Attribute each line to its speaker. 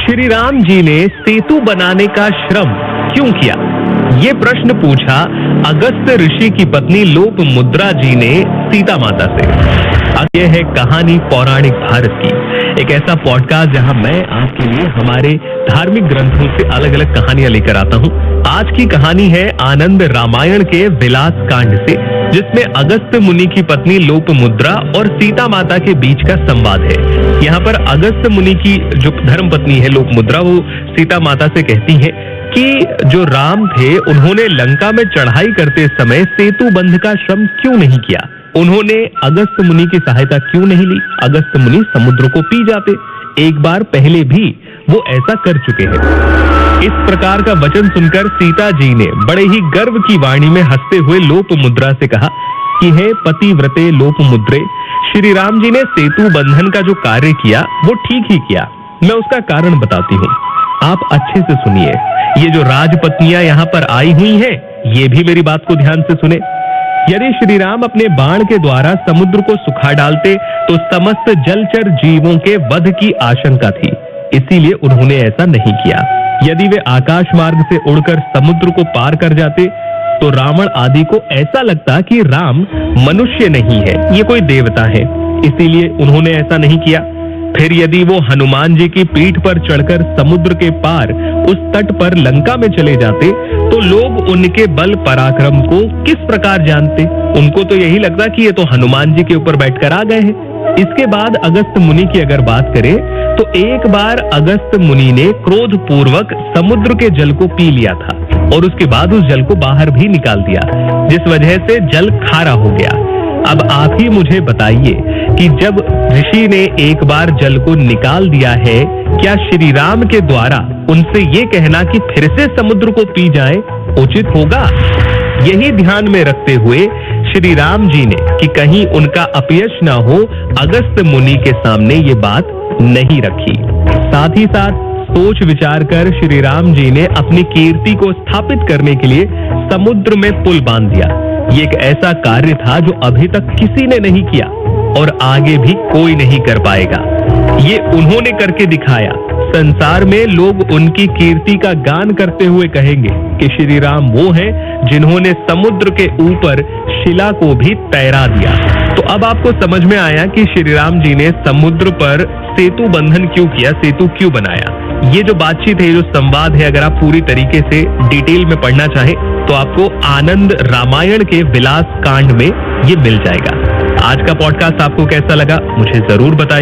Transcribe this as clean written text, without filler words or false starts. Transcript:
Speaker 1: श्री राम जी ने सेतु बनाने का श्रम क्यों किया? ये प्रश्न पूछा अगस्त्य ऋषि की पत्नी लोपमुद्रा जी ने सीता माता से। अब यह है कहानी पौराणिक भारत की, एक ऐसा पॉडकास्ट जहां मैं आपके लिए हमारे धार्मिक ग्रंथों से अलग अलग कहानियां लेकर आता हूं। आज की कहानी है आनंद रामायण के विलास कांड से, जिसमें अगस्त्य मुनि की पत्नी लोपमुद्रा और सीता माता के बीच का संवाद है। यहाँ पर अगस्त्य मुनि की जो धर्मपत्नी है लोपमुद्रा, वो सीता माता से कहती है कि जो राम थे उन्होंने लंका में चढ़ाई करते समय सेतु बंध का श्रम क्यों नहीं किया? उन्होंने अगस्त्य मुनि की सहायता क्यों नहीं ली? अगस्त्य मुनि समुद्र को पी जाते। एक बार पहले भी वो ऐसा कर चुके हैं। इस प्रकार का वचन सुनकर सीता जी ने बड़े ही गर्व की वाणी में हंसते हुए लोपमुद्रा से कहा कि हे पतिव्रते लोपमुद्रे, श्री राम जी ने सेतु बंधन का जो कार्य किया वो ठीक ही किया। मैं उसका कारण बताती हूँ, आप अच्छे से सुनिए। ये जो राजपत्नियां यहाँ पर आई हुई हैं, ये भी मेरी बात को ध्यान से सुने। यदि श्री राम अपने बाण के द्वारा समुद्र को सुखा डालते तो समस्त जलचर जीवों के वध की आशंका थी, इसीलिए उन्होंने ऐसा नहीं किया। यदि वे आकाश मार्ग से उड़कर समुद्र को पार कर जाते तो रावण आदि को ऐसा लगता कि राम मनुष्य नहीं है, ये कोई देवता है, इसीलिए उन्होंने ऐसा नहीं किया। फिर यदि वो हनुमान जी की पीठ पर चढ़कर समुद्र के पार उस तट पर लंका में चले जाते तो लोग उनके बल पराक्रम को किस प्रकार जानते? उनको तो यही लगता कि ये तो हनुमान जी के ऊपर बैठकर आ गए हैं। इसके बाद अगस्त्य मुनि की अगर बात करें तो एक बार अगस्त्य मुनि ने क्रोध पूर्वक समुद्र के जल को पी लिया था और उसके बाद उस जल को बाहर भी निकाल दिया, जिस वजह से जल खारा हो गया। अब आप ही मुझे बताइए कि जब ऋषि ने एक बार जल को निकाल दिया है, क्या श्री राम के द्वारा उनसे ये कहना कि फिर से समुद्र को पी जाए उचित होगा? यही ध्यान में रखते हुए श्री राम जी ने कि कहीं उनका अपयश ना हो, अगस्त्य मुनि के सामने ये बात नहीं रखी। साथ ही साथ सोच विचार कर श्री राम जी ने अपनी कीर्ति को स्थापित करने के लिए समुद्र में पुल बांध दिया। ये एक ऐसा कार्य था जो अभी तक किसी ने नहीं किया और आगे भी कोई नहीं कर पाएगा। ये उन्होंने करके दिखाया। संसार में लोग उनकी कीर्ति का गान करते हुए कहेंगे कि श्री राम वो हैं जिन्होंने समुद्र के ऊपर शिला को भी तैरा दिया। तो अब आपको समझ में आया कि श्री राम जी ने समुद्र पर सेतु बंधन क्यों किया, सेतु क्यों बनाया। ये जो बातचीत है, जो संवाद है, अगर आप पूरी तरीके से डिटेल में पढ़ना चाहें तो आपको आनंद रामायण के विलास कांड में ये मिल जाएगा। आज का पॉडकास्ट आपको कैसा लगा मुझे जरूर बताइए।